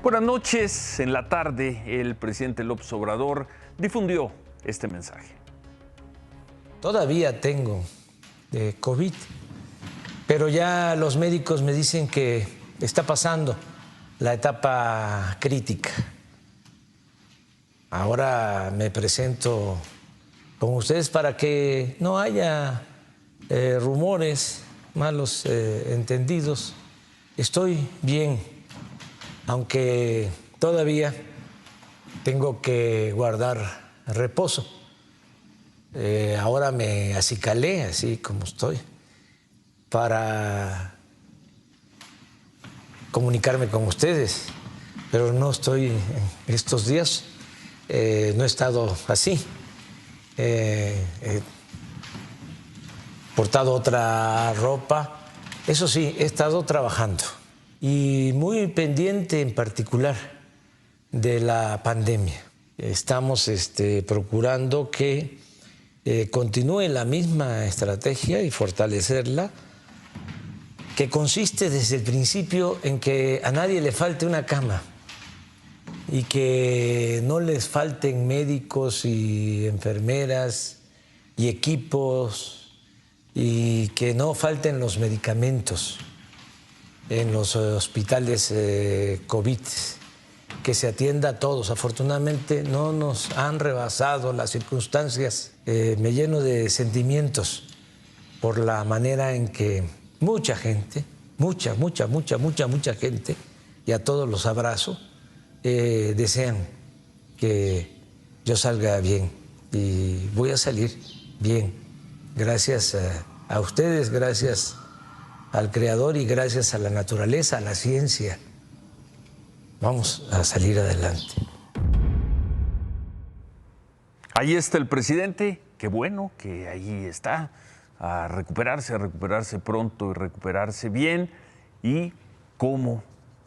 Buenas noches. En la tarde, el presidente López Obrador difundió este mensaje. Todavía tengo COVID, pero ya los médicos me dicen que está pasando la etapa crítica. Ahora me presento con ustedes para que no haya rumores, malos entendidos. Estoy bien, aunque todavía tengo que guardar reposo. Ahora me acicalé, así como estoy, para comunicarme con ustedes, pero no estoy en estos días, no he estado así. He portado otra ropa, eso sí, he estado trabajando y muy pendiente en particular de la pandemia. Estamos procurando que continúe la misma estrategia y fortalecerla, que consiste desde el principio en que a nadie le falte una cama y que no les falten médicos y enfermeras y equipos y que no falten los medicamentos en los hospitales COVID, que se atienda a todos. Afortunadamente no nos han rebasado las circunstancias. Me lleno de sentimientos por la manera en que mucha gente, mucha gente, y a todos los abrazo, desean que yo salga bien, y voy a salir bien, gracias a ustedes, gracias al Creador y gracias a la naturaleza, a la ciencia. Vamos a salir adelante. Ahí está el presidente, qué bueno que ahí está, a recuperarse pronto y recuperarse bien. Y cómo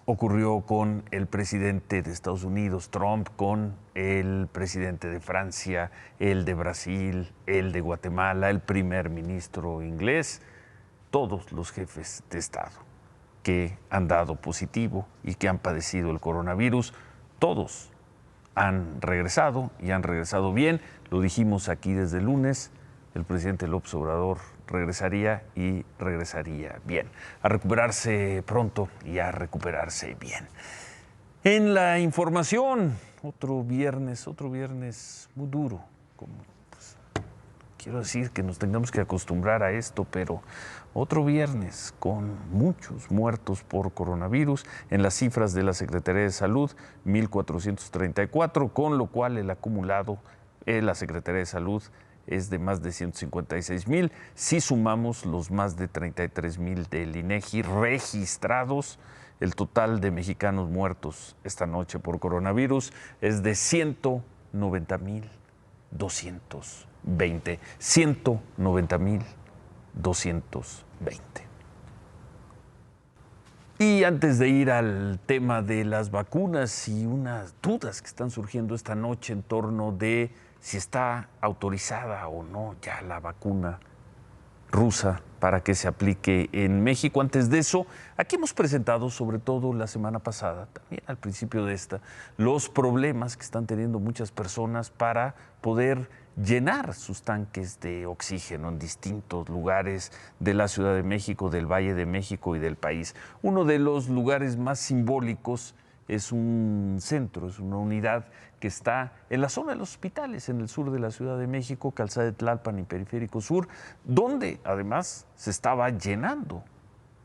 ocurrió con el presidente de Estados Unidos, Trump, con el presidente de Francia, el de Brasil, el de Guatemala, el primer ministro inglés, todos los jefes de Estado que han dado positivo y que han padecido el coronavirus, todos han regresado y han regresado bien. Lo dijimos aquí desde el lunes, el presidente López Obrador regresaría y regresaría bien, a recuperarse pronto y a recuperarse bien. En la información, otro viernes muy duro, como quiero decir que nos tengamos que acostumbrar a esto, pero otro viernes con muchos muertos por coronavirus. En las cifras de la Secretaría de Salud, 1,434, con lo cual el acumulado en la Secretaría de Salud es de más de 156,000. Si sumamos los más de 33,000 del INEGI registrados, el total de mexicanos muertos esta noche por coronavirus es de 190,220. 190,220. Y antes de ir al tema de las vacunas y unas dudas que están surgiendo esta noche en torno de si está autorizada o no ya la vacuna rusa para que se aplique en México. Antes de eso, aquí hemos presentado, sobre todo la semana pasada, también al principio de esta, los problemas que están teniendo muchas personas para poder llenar sus tanques de oxígeno en distintos lugares de la Ciudad de México, del Valle de México y del país. Uno de los lugares más simbólicos es un centro, es una unidad que está en la zona de los hospitales, en el sur de la Ciudad de México, Calzada de Tlalpan y Periférico Sur, donde además se estaba llenando,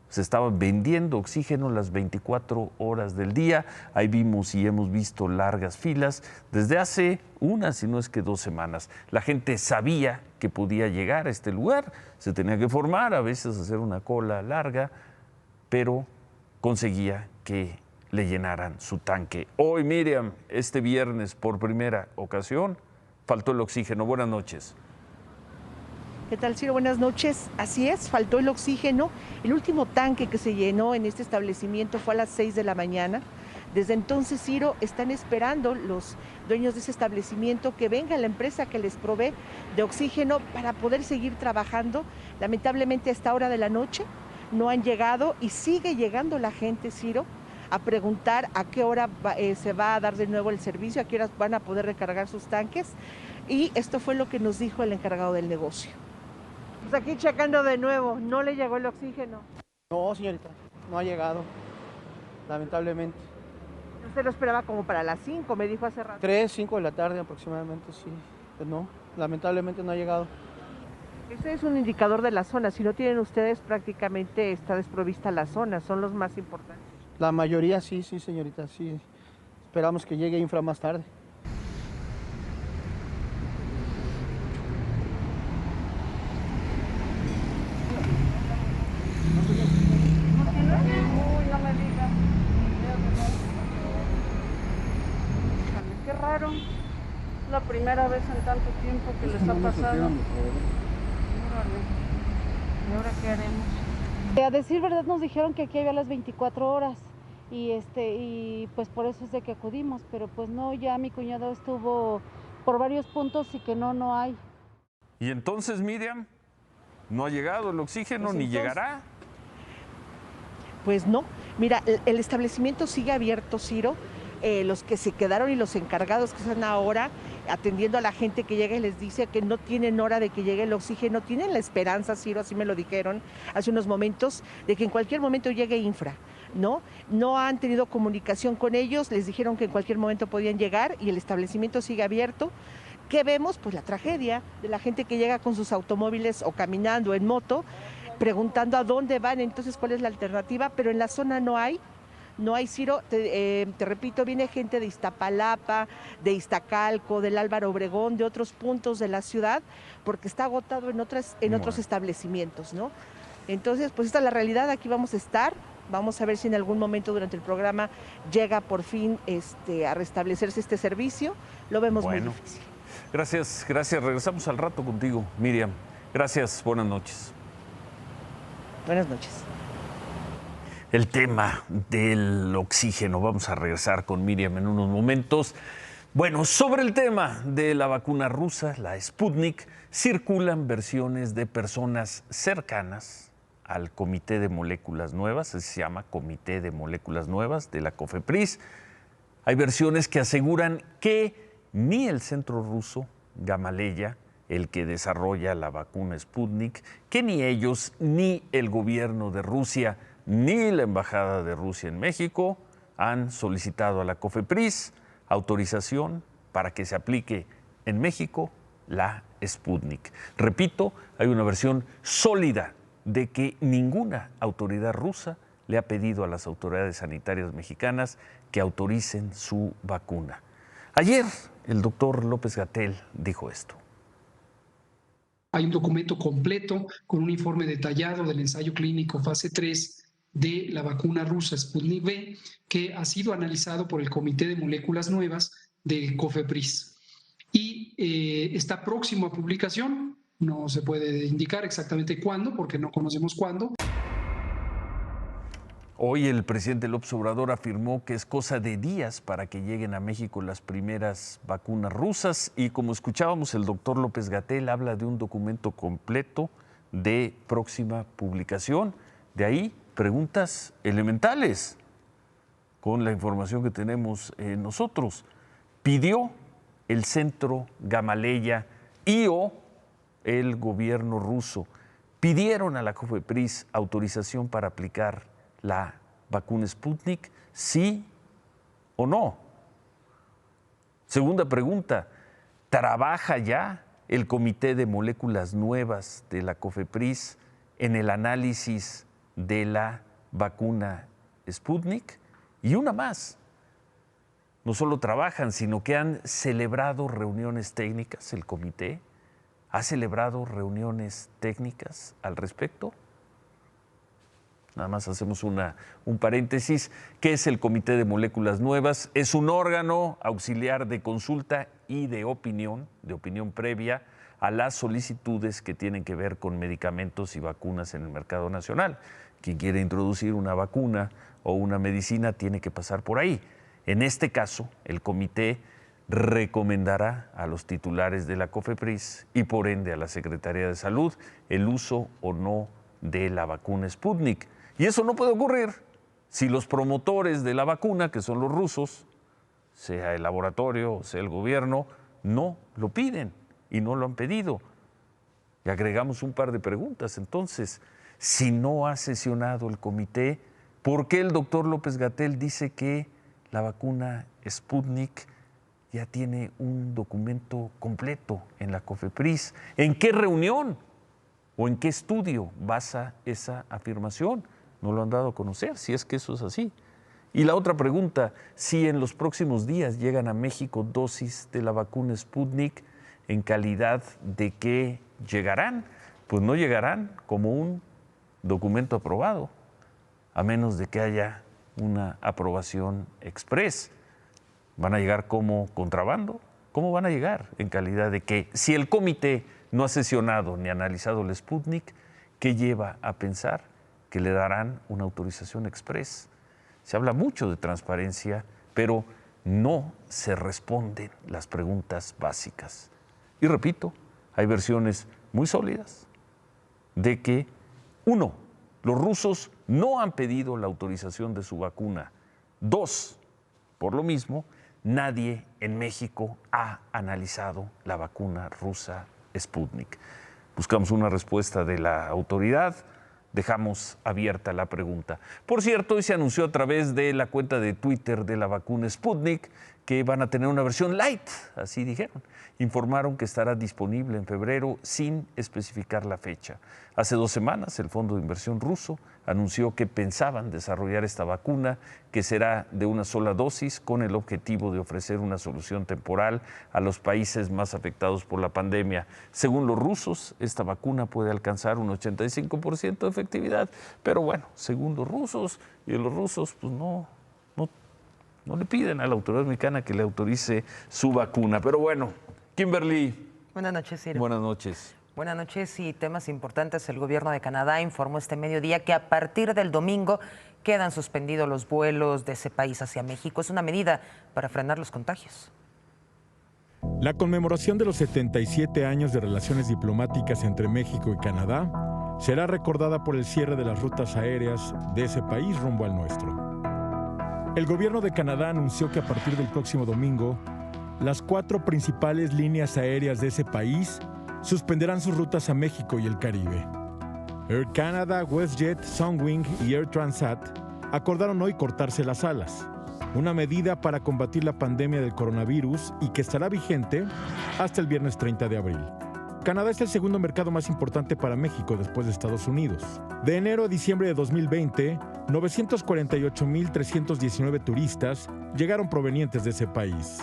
se estaba vendiendo oxígeno las 24 horas del día. Ahí vimos y hemos visto largas filas desde hace una, si no es que 2 semanas. La gente sabía que podía llegar a este lugar, se tenía que formar, a veces hacer una cola larga, pero conseguía que le llenaran su tanque. Hoy, Miriam, este viernes, por primera ocasión, faltó el oxígeno. Buenas noches. ¿Qué tal, Ciro? Buenas noches. Así es, faltó el oxígeno. El último tanque que se llenó en este establecimiento fue a las 6 de la mañana. Desde entonces, Ciro, están esperando los dueños de ese establecimiento que venga la empresa que les provee de oxígeno para poder seguir trabajando. Lamentablemente, a esta hora de la noche no han llegado y sigue llegando la gente, Ciro, a preguntar a qué hora se va a dar de nuevo el servicio, a qué horas van a poder recargar sus tanques, y esto fue lo que nos dijo el encargado del negocio. Pues aquí checando de nuevo, ¿no le llegó el oxígeno? No, señorita, no ha llegado, lamentablemente. Usted lo esperaba como para las 5, me dijo hace rato. 3, 5 de la tarde aproximadamente, sí. Pues no, lamentablemente no ha llegado. Ese es un indicador de la zona. Si no tienen ustedes, prácticamente está desprovista la zona. Son los más importantes. La mayoría sí, señorita, sí. Esperamos que llegue infra más tarde. Uy, no me digas. Qué raro. La primera vez en tanto tiempo que les ha pasado. ¿Y ahora qué haremos? A decir verdad nos dijeron que aquí había las 24 horas y pues por eso es de que acudimos, pero pues no, ya mi cuñado estuvo por varios puntos y que no hay. Y entonces, Miriam, ¿no ha llegado el oxígeno Pues ni entonces, llegará? Pues no. Mira, el establecimiento sigue abierto, Ciro. Los que se quedaron y los encargados que están ahora atendiendo a la gente que llega y les dice que no tienen hora de que llegue el oxígeno, tienen la esperanza, Ciro, así me lo dijeron hace unos momentos, de que en cualquier momento llegue infra, ¿no? No han tenido comunicación con ellos, les dijeron que en cualquier momento podían llegar y el establecimiento sigue abierto. ¿Qué vemos? Pues la tragedia de la gente que llega con sus automóviles o caminando en moto, preguntando a dónde van, entonces cuál es la alternativa, pero en la zona no hay, Ciro, te repito, viene gente de Iztapalapa, de Iztacalco, del Álvaro Obregón, de otros puntos de la ciudad, porque está agotado en otros establecimientos, ¿no? Entonces, pues esta es la realidad, aquí vamos a estar, vamos a ver si en algún momento durante el programa llega por fin a restablecerse este servicio, lo vemos muy difícil. Gracias. Regresamos al rato contigo, Miriam. Gracias, buenas noches. Buenas noches. El tema del oxígeno. Vamos a regresar con Miriam en unos momentos. Bueno, sobre el tema de la vacuna rusa, la Sputnik, circulan versiones de personas cercanas al Comité de Moléculas Nuevas, se llama Comité de Moléculas Nuevas de la COFEPRIS. Hay versiones que aseguran que ni el centro ruso Gamaleya, el que desarrolla la vacuna Sputnik, que ni ellos, ni el gobierno de Rusia, ni la Embajada de Rusia en México han solicitado a la COFEPRIS autorización para que se aplique en México la Sputnik. Repito, hay una versión sólida de que ninguna autoridad rusa le ha pedido a las autoridades sanitarias mexicanas que autoricen su vacuna. Ayer, el doctor López-Gatell dijo esto. Hay un documento completo con un informe detallado del ensayo clínico fase 3 de la vacuna rusa Sputnik V, que ha sido analizado por el Comité de Moléculas Nuevas del COFEPRIS. Y está próximo a publicación, no se puede indicar exactamente cuándo, porque no conocemos cuándo. Hoy el presidente López Obrador afirmó que es cosa de días para que lleguen a México las primeras vacunas rusas y como escuchábamos, el doctor López-Gatell habla de un documento completo de próxima publicación. De ahí preguntas elementales con la información que tenemos nosotros. ¿Pidió el centro Gamaleya o el gobierno ruso, pidieron a la COFEPRIS autorización para aplicar la vacuna Sputnik, sí o no? Segunda pregunta, ¿trabaja ya el Comité de Moléculas Nuevas de la COFEPRIS en el análisis de la vacuna Sputnik? Y una más, no solo trabajan, sino que han celebrado reuniones técnicas, el comité ha celebrado reuniones técnicas al respecto. Nada más hacemos un paréntesis. ¿Qué es el Comité de Moléculas Nuevas? Es un órgano auxiliar de consulta y de opinión previa a las solicitudes que tienen que ver con medicamentos y vacunas en el mercado nacional. Quien quiere introducir una vacuna o una medicina tiene que pasar por ahí. En este caso, el comité recomendará a los titulares de la COFEPRIS y por ende a la Secretaría de Salud el uso o no de la vacuna Sputnik. Y eso no puede ocurrir Si los promotores de la vacuna, que son los rusos, sea el laboratorio, sea el gobierno, no lo piden y no lo han pedido. Y agregamos un par de preguntas. Entonces, si no ha sesionado el comité, ¿por qué el doctor López-Gatell dice que la vacuna Sputnik ya tiene un documento completo en la COFEPRIS? ¿En qué reunión o en qué estudio basa esa afirmación? No lo han dado a conocer, si es que eso es así. Y la otra pregunta, si en los próximos días llegan a México dosis de la vacuna Sputnik, ¿en calidad de qué llegarán? Pues no llegarán como un documento aprobado, a menos de que haya una aprobación express. ¿Van a llegar como contrabando? ¿Cómo van a llegar? ¿En calidad de qué? Si el comité no ha sesionado ni analizado el Sputnik, ¿qué lleva a pensar que le darán una autorización express? Se habla mucho de transparencia, pero no se responden las preguntas básicas. Y repito, hay versiones muy sólidas de que, uno, los rusos no han pedido la autorización de su vacuna. Dos, por lo mismo, nadie en México ha analizado la vacuna rusa Sputnik. Buscamos una respuesta de la autoridad. Dejamos abierta la pregunta. Por cierto, hoy se anunció a través de la cuenta de Twitter de la vacuna Sputnik que van a tener una versión light, así dijeron. Informaron que estará disponible en febrero sin especificar la fecha. Hace 2 semanas, el Fondo de Inversión ruso anunció que pensaban desarrollar esta vacuna, que será de una sola dosis, con el objetivo de ofrecer una solución temporal a los países más afectados por la pandemia. Según los rusos, esta vacuna puede alcanzar un 85% de efectividad, pero bueno, según los rusos, y los rusos pues no le piden a la autoridad mexicana que le autorice su vacuna. Pero bueno, Kimberly. Buenas noches, Ciro. Buenas noches. Buenas noches y temas importantes. El gobierno de Canadá informó este mediodía que a partir del domingo quedan suspendidos los vuelos de ese país hacia México. Es una medida para frenar los contagios. La conmemoración de los 77 años de relaciones diplomáticas entre México y Canadá será recordada por el cierre de las rutas aéreas de ese país rumbo al nuestro. El gobierno de Canadá anunció que a partir del próximo domingo, las 4 principales líneas aéreas de ese país suspenderán sus rutas a México y el Caribe. Air Canada, WestJet, Sunwing y Air Transat acordaron hoy cortarse las alas, una medida para combatir la pandemia del coronavirus y que estará vigente hasta el viernes 30 de abril. Canadá es el segundo mercado más importante para México después de Estados Unidos. De enero a diciembre de 2020, 948,319 turistas llegaron provenientes de ese país.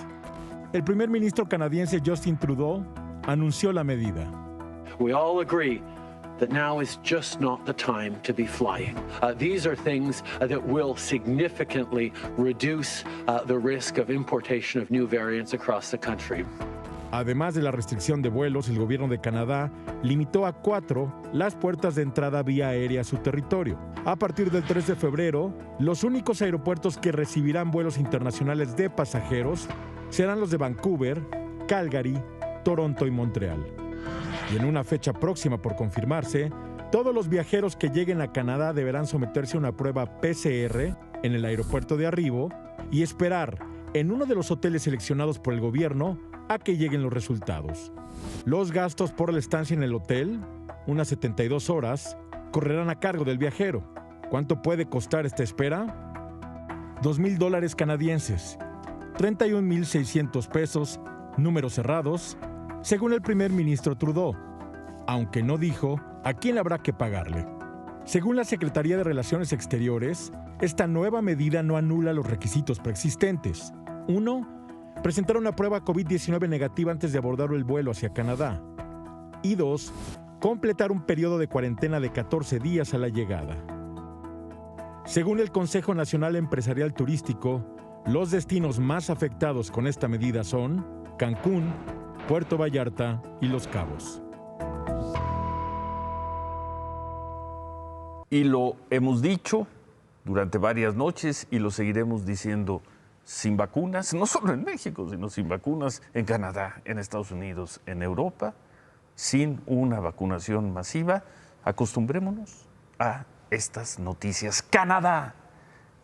El primer ministro canadiense Justin Trudeau anunció la medida. We all agree that now is just not the time to be flying. These are things that will significantly reduce the risk of importation of new variants across the country. Además de la restricción de vuelos, el gobierno de Canadá limitó a 4 las puertas de entrada vía aérea a su territorio. A partir del 3 de febrero, los únicos aeropuertos que recibirán vuelos internacionales de pasajeros serán los de Vancouver, Calgary, Toronto y Montreal. Y en una fecha próxima por confirmarse, todos los viajeros que lleguen a Canadá deberán someterse a una prueba PCR en el aeropuerto de arribo y esperar en uno de los hoteles seleccionados por el gobierno a que lleguen los resultados. Los gastos por la estancia en el hotel, unas 72 horas, correrán a cargo del viajero. ¿Cuánto puede costar esta espera? $2,000 canadienses, 31,600 pesos, números cerrados, según el primer ministro Trudeau, aunque no dijo a quién habrá que pagarle. Según la Secretaría de Relaciones Exteriores, esta nueva medida no anula los requisitos preexistentes. 1. Presentar una prueba COVID-19 negativa antes de abordar el vuelo hacia Canadá. Y 2. Completar un periodo de cuarentena de 14 días a la llegada. Según el Consejo Nacional Empresarial Turístico, los destinos más afectados con esta medida son Cancún, Puerto Vallarta y Los Cabos. Y lo hemos dicho durante varias noches y lo seguiremos diciendo: sin vacunas, no solo en México, sino sin vacunas en Canadá, en Estados Unidos, en Europa, sin una vacunación masiva, acostumbrémonos a estas noticias. Canadá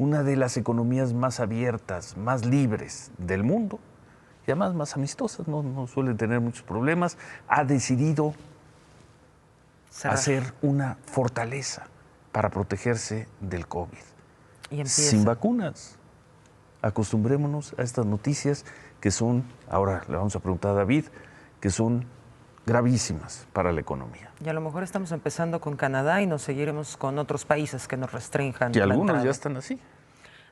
una de las economías más abiertas, más libres del mundo, y además más amistosas, no suelen tener muchos problemas, ha decidido hacer una fortaleza para protegerse del COVID. Y sin vacunas. Acostumbrémonos a estas noticias que son, ahora le vamos a preguntar a David, que son gravísimas para la economía. Y a lo mejor estamos empezando con Canadá y nos seguiremos con otros países que nos restrinjan. Y algunos ya están así.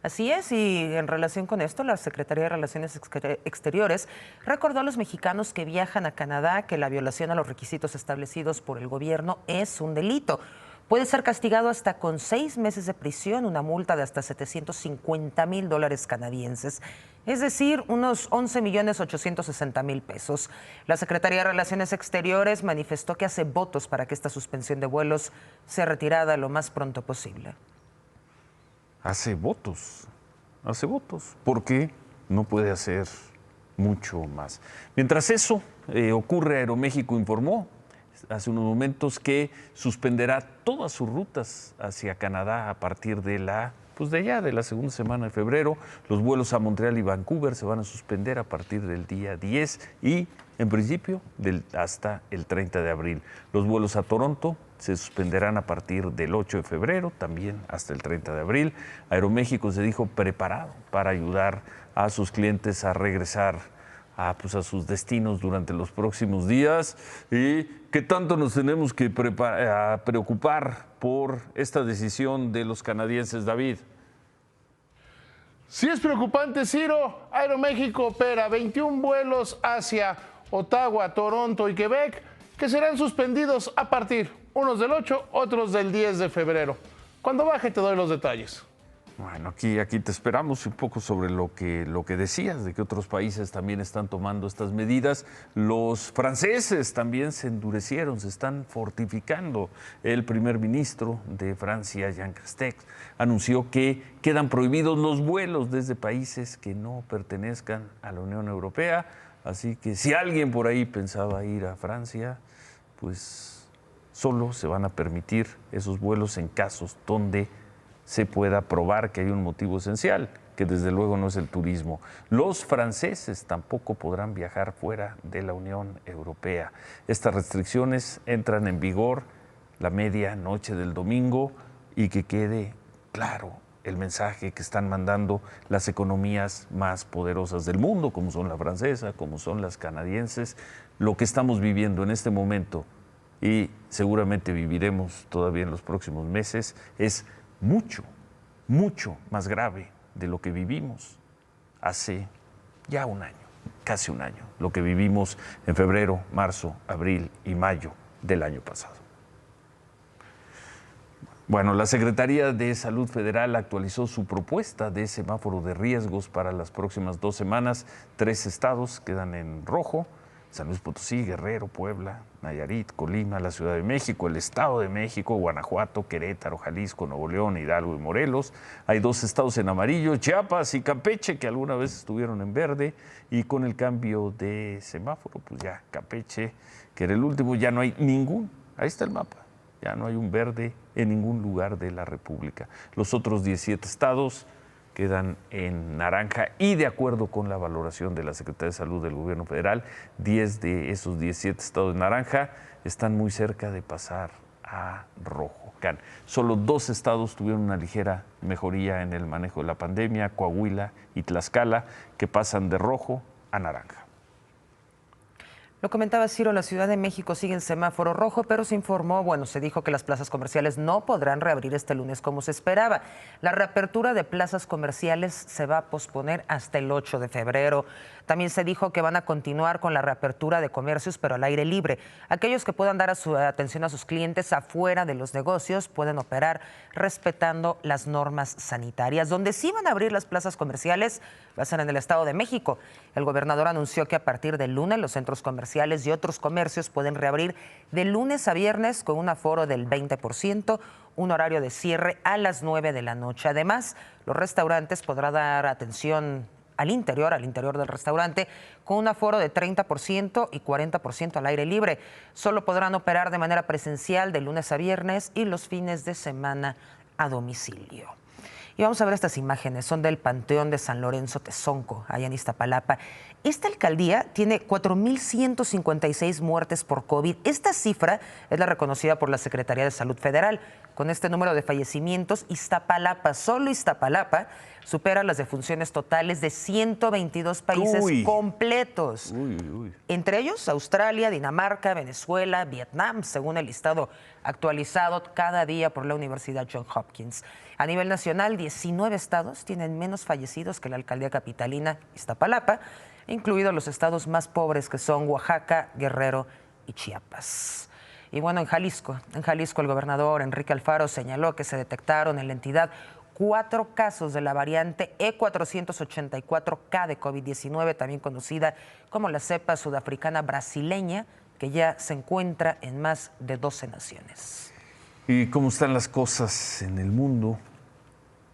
Así es, y en relación con esto, la Secretaría de Relaciones Exteriores recordó a los mexicanos que viajan a Canadá que la violación a los requisitos establecidos por el gobierno es un delito. Puede ser castigado hasta con 6 meses de prisión, una multa de hasta $750,000 canadienses, es decir, unos 11,860,000 pesos. La Secretaría de Relaciones Exteriores manifestó que hace votos para que esta suspensión de vuelos sea retirada lo más pronto posible. Hace votos, porque no puede hacer mucho más. Mientras eso ocurre, Aeroméxico informó hace unos momentos que suspenderá todas sus rutas hacia Canadá a partir de la segunda semana de febrero. Los vuelos a Montreal y Vancouver se van a suspender a partir del día 10 y, en principio, hasta el 30 de abril. Los vuelos a Toronto se suspenderán a partir del 8 de febrero, también hasta el 30 de abril. Aeroméxico se dijo preparado para ayudar a sus clientes a regresar a sus destinos durante los próximos días. ¿Y qué tanto nos tenemos que preocupar por esta decisión de los canadienses, David? Sí es preocupante, Ciro. Aeroméxico opera 21 vuelos hacia Ottawa, Toronto y Quebec que serán suspendidos a partir, unos del 8, otros del 10 de febrero. Cuando baje te doy los detalles. Bueno, aquí te esperamos un poco sobre lo que decías, de que otros países también están tomando estas medidas. Los franceses también se endurecieron, se están fortificando. El primer ministro de Francia, Jean Castex, anunció que quedan prohibidos los vuelos desde países que no pertenezcan a la Unión Europea. Así que si alguien por ahí pensaba ir a Francia, pues solo se van a permitir esos vuelos en casos donde se pueda probar que hay un motivo esencial, que desde luego no es el turismo. Los franceses tampoco podrán viajar fuera de la Unión Europea. Estas restricciones entran en vigor la medianoche del domingo, y que quede claro el mensaje que están mandando las economías más poderosas del mundo, como son la francesa, como son las canadienses. Lo que estamos viviendo en este momento, y seguramente viviremos todavía en los próximos meses, es mucho, mucho más grave de lo que vivimos hace ya un año, casi un año, lo que vivimos en febrero, marzo, abril y mayo del año pasado. Bueno, la Secretaría de Salud Federal actualizó su propuesta de semáforo de riesgos para las próximas 2 semanas. 3 estados quedan en rojo: San Luis Potosí, Guerrero, Puebla, Nayarit, Colima, la Ciudad de México, el Estado de México, Guanajuato, Querétaro, Jalisco, Nuevo León, Hidalgo y Morelos. Hay 2 estados en amarillo, Chiapas y Campeche, que alguna vez estuvieron en verde, y con el cambio de semáforo, pues ya Campeche, que era el último, ya no hay ningún, ahí está el mapa, ya no hay un verde en ningún lugar de la República. Los otros 17 estados quedan en naranja, y de acuerdo con la valoración de la Secretaría de Salud del Gobierno Federal, 10 de esos 17 estados de naranja están muy cerca de pasar a rojo. Solo 2 estados tuvieron una ligera mejoría en el manejo de la pandemia: Coahuila y Tlaxcala, que pasan de rojo a naranja. Lo comentaba Ciro, la Ciudad de México sigue en semáforo rojo, pero se dijo que las plazas comerciales no podrán reabrir este lunes como se esperaba. La reapertura de plazas comerciales se va a posponer hasta el 8 de febrero. También se dijo que van a continuar con la reapertura de comercios, pero al aire libre. Aquellos que puedan dar atención a sus clientes afuera de los negocios pueden operar respetando las normas sanitarias. Donde sí van a abrir las plazas comerciales va a ser en el Estado de México. El gobernador anunció que a partir del lunes los centros comerciales y otros comercios pueden reabrir de lunes a viernes con un aforo del 20%, un horario de cierre a las 9 de la noche. Además, los restaurantes podrán dar atención al interior del restaurante, con un aforo de 30% y 40% al aire libre. Solo podrán operar de manera presencial de lunes a viernes y los fines de semana a domicilio. Y vamos a ver estas imágenes, son del Panteón de San Lorenzo Tezonco, allá en Iztapalapa. Esta alcaldía tiene 4,156 muertes por COVID. Esta cifra es la reconocida por la Secretaría de Salud Federal. Con este número de fallecimientos, Iztapalapa, solo Iztapalapa, supera las defunciones totales de 122 países completos. Entre ellos, Australia, Dinamarca, Venezuela, Vietnam, según el listado actualizado cada día por la Universidad Johns Hopkins. A nivel nacional, 19 estados tienen menos fallecidos que la alcaldía capitalina Iztapalapa, incluidos los estados más pobres que son Oaxaca, Guerrero y Chiapas. Y bueno, en Jalisco el gobernador Enrique Alfaro señaló que se detectaron en la entidad 4 casos de la variante E484K de COVID-19, también conocida como la cepa sudafricana brasileña, que ya se encuentra en más de 12 naciones. ¿Y cómo están las cosas en el mundo?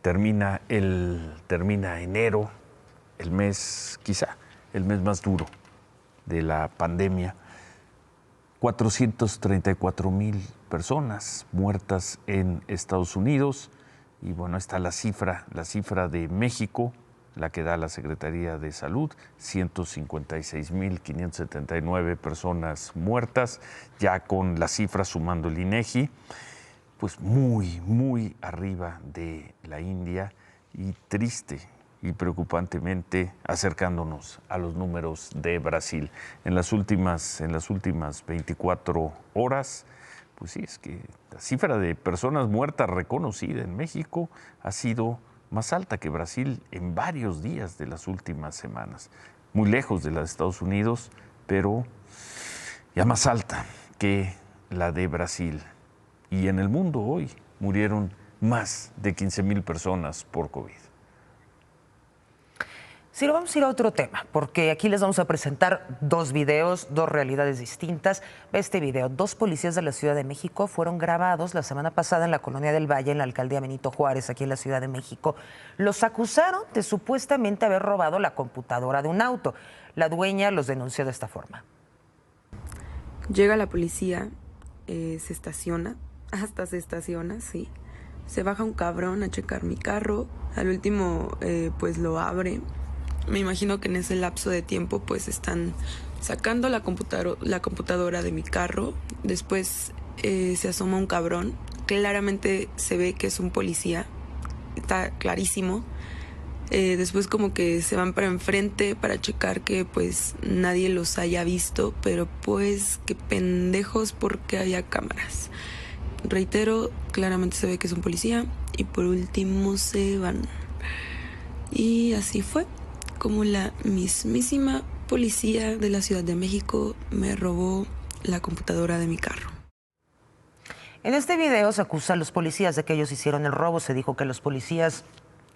Termina enero, el mes, quizá, el mes más duro de la pandemia. 434,000 personas muertas en Estados Unidos. Y bueno, está la cifra de México, la que da la Secretaría de Salud, 156,579 personas muertas, ya con la cifra sumando el INEGI, pues muy, muy arriba de la India y triste y preocupantemente acercándonos a los números de Brasil. En las últimas 24 horas, pues sí, es que la cifra de personas muertas reconocida en México ha sido más alta que Brasil en varios días de las últimas semanas. Muy lejos de la de Estados Unidos, pero ya más alta que la de Brasil. Y en el mundo hoy murieron más de 15,000 personas por COVID. Sí, vamos a ir a otro tema, porque aquí les vamos a presentar 2 videos, 2 realidades distintas. Este video, 2 policías de la Ciudad de México fueron grabados la semana pasada en la Colonia del Valle, en la alcaldía Benito Juárez, aquí en la Ciudad de México. Los acusaron de supuestamente haber robado la computadora de un auto. La dueña los denunció de esta forma. Llega la policía, se estaciona, sí. Se baja un cabrón a checar mi carro, al último pues lo abre. Me imagino que en ese lapso de tiempo pues están sacando la computadora de mi carro. Después se asoma un cabrón. Claramente se ve que es un policía. Está clarísimo. Después como que se van para enfrente para checar que pues nadie los haya visto. Pero pues qué pendejos porque había cámaras. Reitero, claramente se ve que es un policía. Y por último se van. Y así fue como la mismísima policía de la Ciudad de México me robó la computadora de mi carro. En este video se acusa a los policías de que ellos hicieron el robo. Se dijo que los policías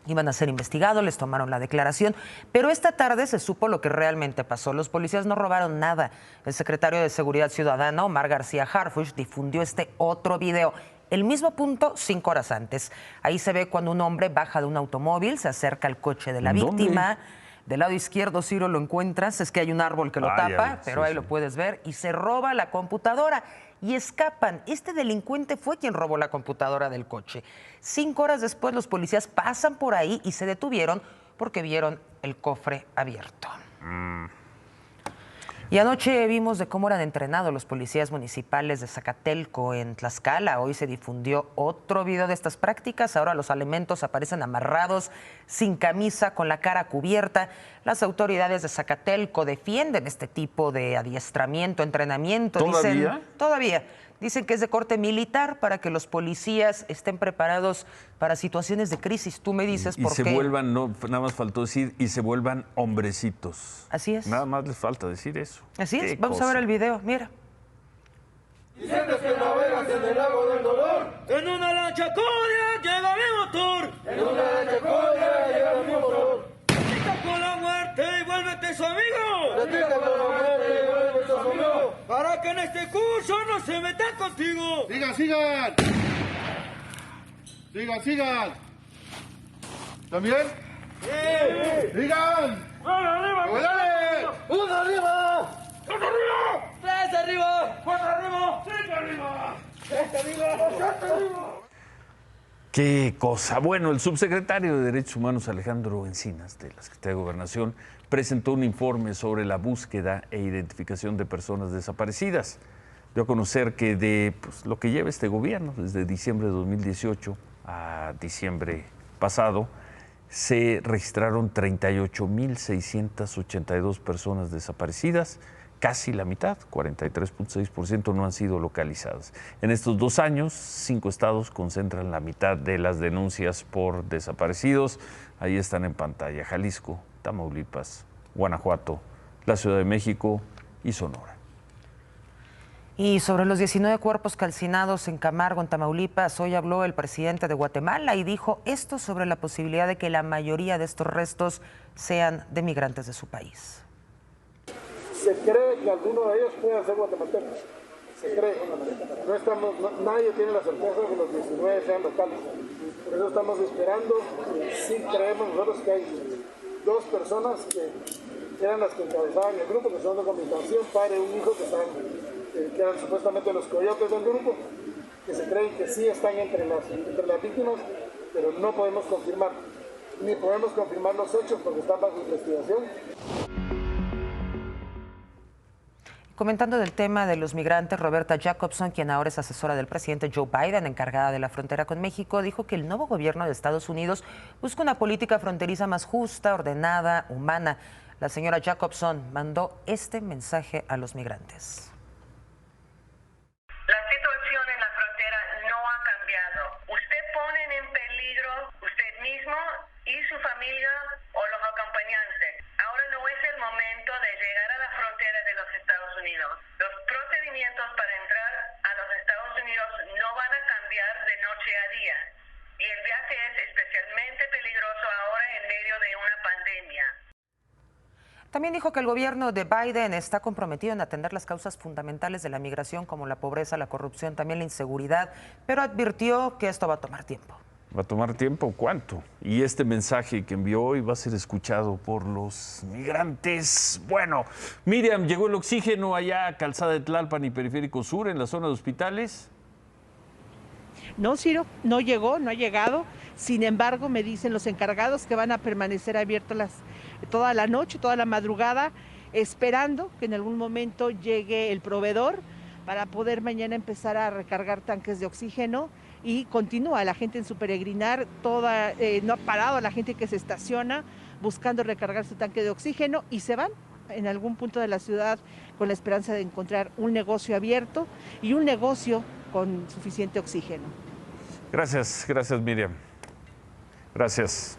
iban a ser investigados, les tomaron la declaración, pero esta tarde se supo lo que realmente pasó. Los policías no robaron nada. El secretario de Seguridad Ciudadana, Omar García Harfuch, difundió este otro video. El mismo punto 5 horas antes. Ahí se ve cuando un hombre baja de un automóvil, se acerca al coche de la víctima. Del lado izquierdo, Ciro, lo encuentras, es que hay un árbol que lo tapa, pero ahí lo puedes ver, y se roba la computadora y escapan. Este delincuente fue quien robó la computadora del coche. 5 horas después, los policías pasan por ahí y se detuvieron porque vieron el cofre abierto. Y anoche vimos de cómo eran entrenados los policías municipales de Zacatelco en Tlaxcala. Hoy se difundió otro video de estas prácticas. Ahora los elementos aparecen amarrados, sin camisa, con la cara cubierta. Las autoridades de Zacatelco defienden este tipo de adiestramiento, entrenamiento. ¿Todavía? Todavía. Dicen que es de corte militar para que los policías estén preparados para situaciones de crisis. Tú me dices por qué. Y se vuelvan, no, nada más faltó decir, y se vuelvan hombrecitos. Así es. Nada más les falta decir eso. Así es. Vamos a ver el video, mira. Y sientes que navegas en el lago del dolor. En una lancha Kodia llega mi motor. En una lancha Kodia llega mi motor. Quita con la muerte y vuélvete su amigo. Quita con la muerte y vuélvete su amigo. Para que en este curso no se metan contigo. Sigan, sigan. Sigan, sigan. ¿También? Sí. Sigan. ¡Uno arriba! ¡Dale! ¡Uno arriba! ¡Dos arriba! ¡Tres arriba! ¡Cuatro arriba! ¡Cinco arriba! ¡Seis arriba! ¡Siete arriba! Qué cosa. Bueno, el subsecretario de Derechos Humanos, Alejandro Encinas, de la Secretaría de Gobernación, presentó un informe sobre la búsqueda e identificación de personas desaparecidas. Dio a conocer que de lo que lleva este gobierno, desde diciembre de 2018 a diciembre pasado, se registraron 38.682 personas desaparecidas. Casi la mitad, 43.6%, no han sido localizadas. En estos 2 años, 5 estados concentran la mitad de las denuncias por desaparecidos. Ahí están en pantalla: Jalisco, Tamaulipas, Guanajuato, la Ciudad de México y Sonora. Y sobre los 19 cuerpos calcinados en Camargo, en Tamaulipas, hoy habló el presidente de Guatemala y dijo esto sobre la posibilidad de que la mayoría de estos restos sean de migrantes de su país. Se cree que alguno de ellos puede ser guatemaltecos. Se cree. Nadie tiene la certeza de que los 19 sean locales. Por eso estamos esperando. Sí creemos nosotros que hay 2 personas que eran las que encabezaban el grupo, que son de Comunicación, padre y un hijo, que eran supuestamente los coyotes del grupo, que se creen que sí están entre las víctimas, pero no podemos confirmar. Ni podemos confirmar los hechos porque están bajo investigación. Comentando del tema de los migrantes, Roberta Jacobson, quien ahora es asesora del presidente Joe Biden, encargada de la frontera con México, dijo que el nuevo gobierno de Estados Unidos busca una política fronteriza más justa, ordenada, humana. La señora Jacobson mandó este mensaje a los migrantes. La situación en la frontera no ha cambiado. Usted pone en peligro usted mismo y su familia o los acompañantes. Ahora no es el momento de llegar a la frontera de los Estados Unidos. Los procedimientos para entrar a los Estados Unidos no van a cambiar de noche a día. Y el viaje es especialmente peligroso ahora en medio de una pandemia. También dijo que el gobierno de Biden está comprometido en atender las causas fundamentales de la migración, como la pobreza, la corrupción, también la inseguridad, pero advirtió que esto va a tomar tiempo. ¿Va a tomar tiempo? ¿Cuánto? Y este mensaje que envió hoy va a ser escuchado por los migrantes. Bueno, Miriam, ¿llegó el oxígeno allá a Calzada de Tlalpan y Periférico Sur, en la zona de hospitales? No, Ciro, no llegó, no ha llegado. Sin embargo, me dicen los encargados que van a permanecer abiertos toda la noche, toda la madrugada, esperando que en algún momento llegue el proveedor para poder mañana empezar a recargar tanques de oxígeno. Y continúa la gente en su peregrinar, no ha parado la gente que se estaciona buscando recargar su tanque de oxígeno y se van en algún punto de la ciudad con la esperanza de encontrar un negocio abierto y un negocio con suficiente oxígeno. Gracias Miriam. Gracias.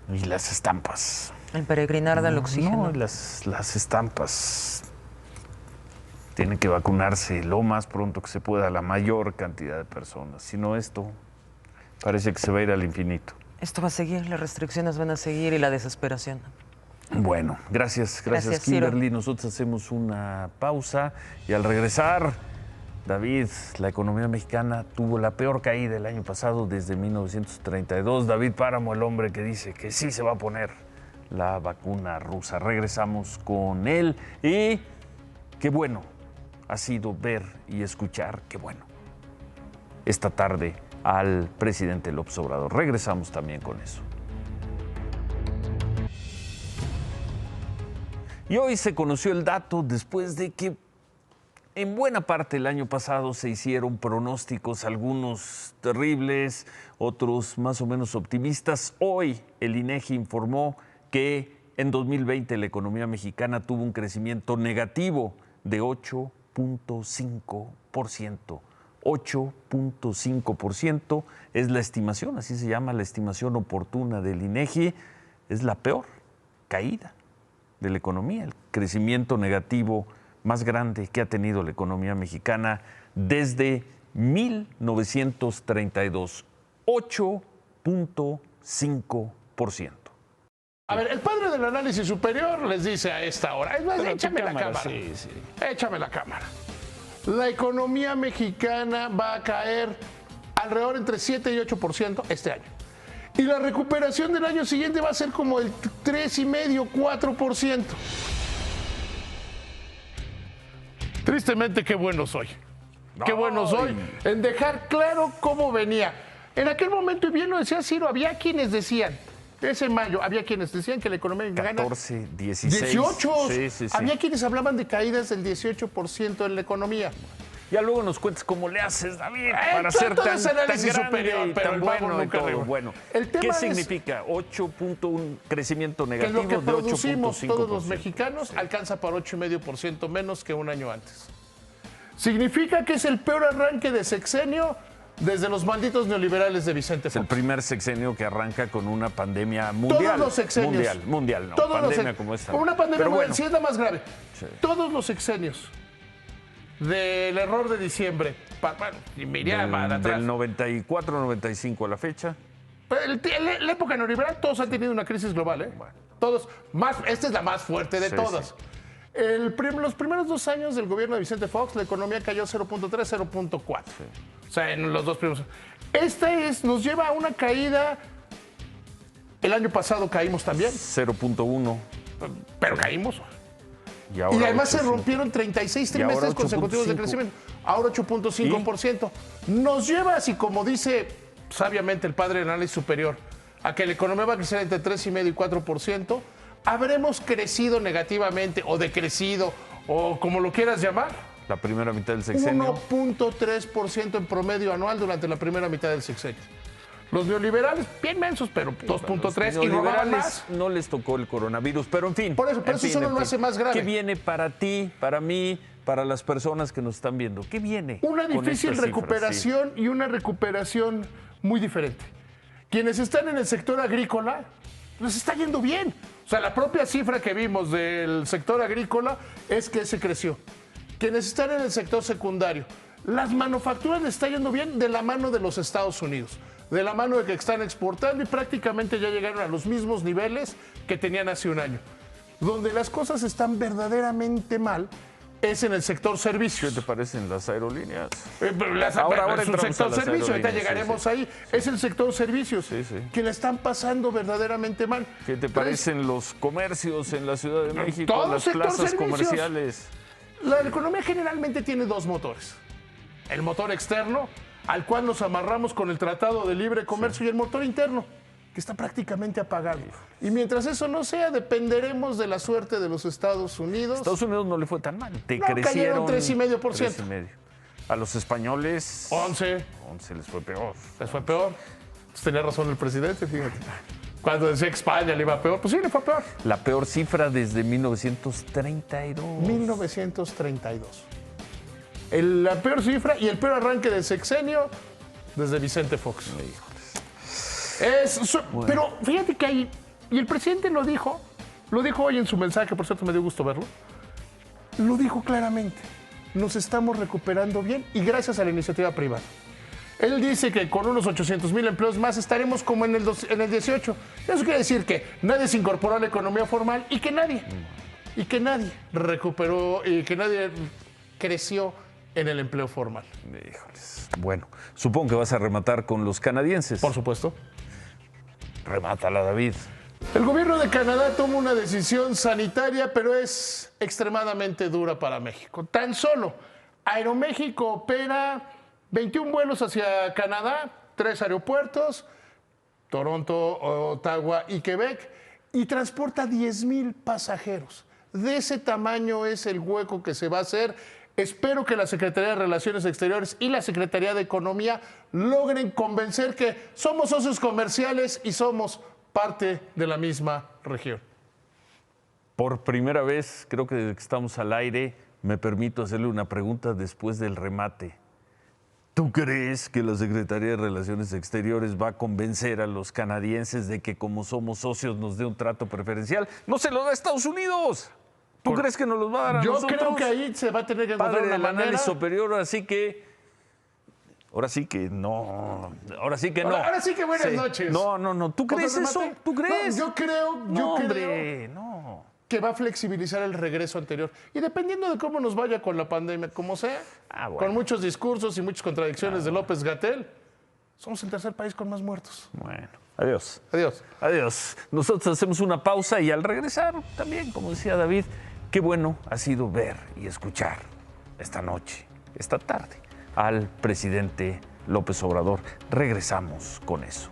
Y las estampas. El peregrinar del oxígeno. No, las estampas. Tienen que vacunarse lo más pronto que se pueda la mayor cantidad de personas. Si no, esto parece que se va a ir al infinito. Esto va a seguir, las restricciones van a seguir y la desesperación. Bueno, gracias Kimberly. Ciro. Nosotros hacemos una pausa y al regresar, David, la economía mexicana tuvo la peor caída el año pasado desde 1932. David Páramo, el hombre que dice que sí se va a poner la vacuna rusa. Regresamos con él y qué bueno ha sido ver y escuchar, qué bueno, esta tarde al presidente López Obrador. Regresamos también con eso. Y hoy se conoció el dato después de que en buena parte el año pasado se hicieron pronósticos, algunos terribles, otros más o menos optimistas. Hoy el INEGI informó que en 2020 la economía mexicana tuvo un crecimiento negativo de 8.5%. 8.5% es la estimación, así se llama la estimación oportuna del INEGI. Es la peor caída de la economía, el crecimiento negativo más grande que ha tenido la economía mexicana desde 1932. 8.5%. A ver, el padre del análisis superior les dice a esta hora, es más, échame la cámara. Sí. Échame la cámara. La economía mexicana va a caer alrededor entre 7 y 8% este año. Y la recuperación del año siguiente va a ser como el 3,5, 4%. Tristemente, qué bueno soy. qué bueno soy en dejar claro cómo venía. En aquel momento, y bien lo decía Ciro, había quienes decían, ese mayo, había quienes decían que la economía mexicana... 14, 16. 18. Sí. Había quienes hablaban de caídas del 18% en la economía. Ya luego nos cuentas cómo le haces, David, para ser todo tan ese análisis grande superior, y pero tan el babo bueno y nunca todo. arriba. Bueno, El tema ¿qué es significa 8.1 crecimiento que negativo lo que de producimos 8.5%? todos los mexicanos alcanza para 8,5% menos que un año antes. Significa que es el peor arranque de sexenio desde los malditos neoliberales de Vicente Fox. Es el primer sexenio que arranca con una pandemia mundial. Todos los sexenios. Mundial, no, todos pandemia como esta. Una pandemia Pero mundial, bueno, sí es la más grave. Sí. Todos los sexenios del error de diciembre, bueno, y me iría para atrás. Del 94-95 a la fecha. La época neoliberal, todos han tenido una crisis global, ¿eh? Todos, esta es la más fuerte de todas. Sí. Los primeros 2 años del gobierno de Vicente Fox, la economía cayó 0.3, 0.4. Sí. O sea, en los 2 primeros. Nos lleva a una caída. El año pasado caímos también. 0.1. Pero caímos. Y además se rompieron 36 trimestres consecutivos de crecimiento. Ahora 8.5%. Nos lleva, así como dice sabiamente el padre del análisis superior, a que la economía va a crecer entre 3,5% y 4%. Habremos crecido negativamente o decrecido o como lo quieras llamar. La primera mitad del sexenio. 1.3% en promedio anual durante la primera mitad del sexenio. Los neoliberales, bien mensos, pero 2.3 y robaban más. No les tocó el coronavirus, pero en fin. Pero eso solo lo hace más grave. ¿Qué viene para ti, para mí, para las personas que nos están viendo? ¿Qué viene? Una difícil recuperación y una recuperación muy diferente. Quienes están en el sector agrícola, les está yendo bien. O sea, la propia cifra que vimos del sector agrícola es que se creció. Quienes están en el sector secundario, las manufacturas les está yendo bien de la mano de los Estados Unidos, de la mano de que están exportando y prácticamente ya llegaron a los mismos niveles que tenían hace un año. Donde las cosas están verdaderamente mal es en el sector servicios. ¿Qué te parecen las aerolíneas? Ahora es un sector servicio, ahorita llegaremos ahí. Es el sector servicios que le están pasando verdaderamente mal. ¿Qué te parecen los comercios en la Ciudad de México, todo las sector plazas servicios. comerciales? La economía generalmente tiene 2 motores. El motor externo, al cual nos amarramos con el Tratado de Libre Comercio, y el motor interno, que está prácticamente apagado. Y mientras eso no sea, dependeremos de la suerte de los Estados Unidos. Estados Unidos no le fue tan mal. Cayeron 3,5%. 3,5%. A los españoles... 11. 11 les fue peor. Les fue peor. Pues tenía razón el presidente, fíjate. Cuando decía que España le iba peor, pues sí, le fue peor. La peor cifra desde 1932. 1932. La peor cifra y el peor arranque del sexenio desde Vicente Fox. Bueno. Pero fíjate que ahí, y el presidente lo dijo hoy en su mensaje, por cierto me dio gusto verlo, lo dijo claramente, nos estamos recuperando bien y gracias a la iniciativa privada. Él dice que con unos 800,000 empleos más estaremos como en el 18. Eso quiere decir que nadie se incorporó a la economía formal y que nadie recuperó y que nadie creció en el empleo formal. Híjoles. Bueno, supongo que vas a rematar con los canadienses. Por supuesto. Remátala, David. El gobierno de Canadá toma una decisión sanitaria, pero es extremadamente dura para México. Tan solo Aeroméxico opera 21 vuelos hacia Canadá, 3 aeropuertos, Toronto, Ottawa y Quebec, y transporta 10,000 pasajeros. De ese tamaño es el hueco que se va a hacer. Espero que la Secretaría de Relaciones Exteriores y la Secretaría de Economía logren convencer que somos socios comerciales y somos parte de la misma región. Por primera vez, creo que desde que estamos al aire, me permito hacerle una pregunta después del remate. ¿Tú crees que la Secretaría de Relaciones Exteriores va a convencer a los canadienses de que como somos socios nos dé un trato preferencial? ¡No se lo da a Estados Unidos! ¿Tú crees que nos los va a dar a nosotros? Yo creo que ahí se va a tener que encontrar una manera. Análisis superior, así que... Ahora sí que no. Ahora sí que buenas noches. No. ¿Tú crees eso? ¿Tú crees? No, yo creo que va a flexibilizar el regreso anterior. Y dependiendo de cómo nos vaya con la pandemia, como sea, con muchos discursos y muchas contradicciones de López-Gatell, somos el tercer país con más muertos. Bueno, adiós. Adiós. Nosotros hacemos una pausa y al regresar también, como decía David, qué bueno ha sido ver y escuchar esta noche, esta tarde, al presidente López Obrador. Regresamos con eso.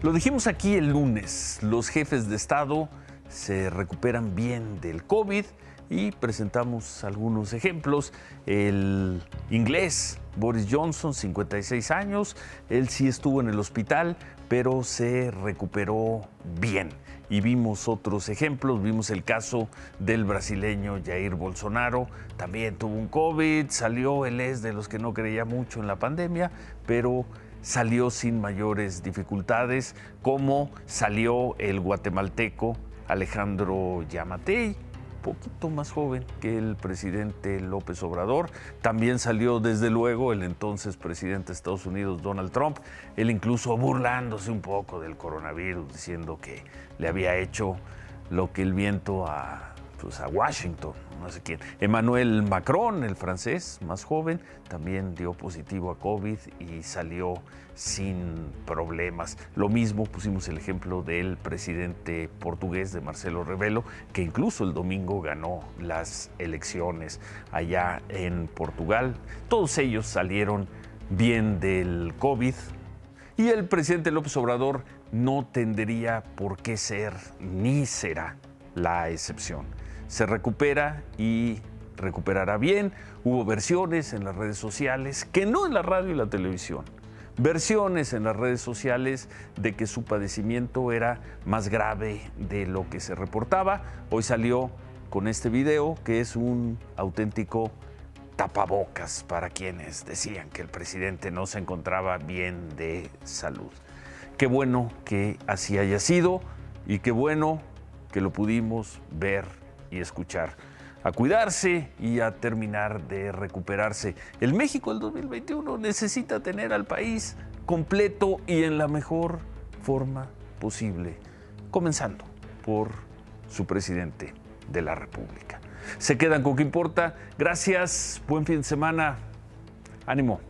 Lo dijimos aquí el lunes, los jefes de Estado se recuperan bien del COVID y presentamos algunos ejemplos. El inglés Boris Johnson, 56 años, él sí estuvo en el hospital, pero se recuperó bien. Y vimos otros ejemplos, vimos el caso del brasileño Jair Bolsonaro, también tuvo un COVID, salió, él es de los que no creía mucho en la pandemia, pero salió sin mayores dificultades, como salió el guatemalteco Alejandro Yamatei, poquito más joven que el presidente López Obrador. También salió, desde luego, el entonces presidente de Estados Unidos, Donald Trump, él incluso burlándose un poco del coronavirus, diciendo que le había hecho lo que el viento a Washington, no sé quién. Emmanuel Macron, el francés más joven, también dio positivo a COVID y salió sin problemas. Lo mismo pusimos el ejemplo del presidente portugués, de Marcelo Rebelo, que incluso el domingo ganó las elecciones allá en Portugal. Todos ellos salieron bien del COVID y el presidente López Obrador no tendría por qué ser ni será la excepción. Se recupera y recuperará bien. Hubo versiones en las redes sociales, que no en la radio y la televisión, versiones en las redes sociales de que su padecimiento era más grave de lo que se reportaba. Hoy salió con este video que es un auténtico tapabocas para quienes decían que el presidente no se encontraba bien de salud. Qué bueno que así haya sido y qué bueno que lo pudimos ver y escuchar. A cuidarse y a terminar de recuperarse. El México del 2021 necesita tener al país completo y en la mejor forma posible, comenzando por su presidente de la República. Se quedan con ¿Qué importa? Gracias, buen fin de semana. Ánimo.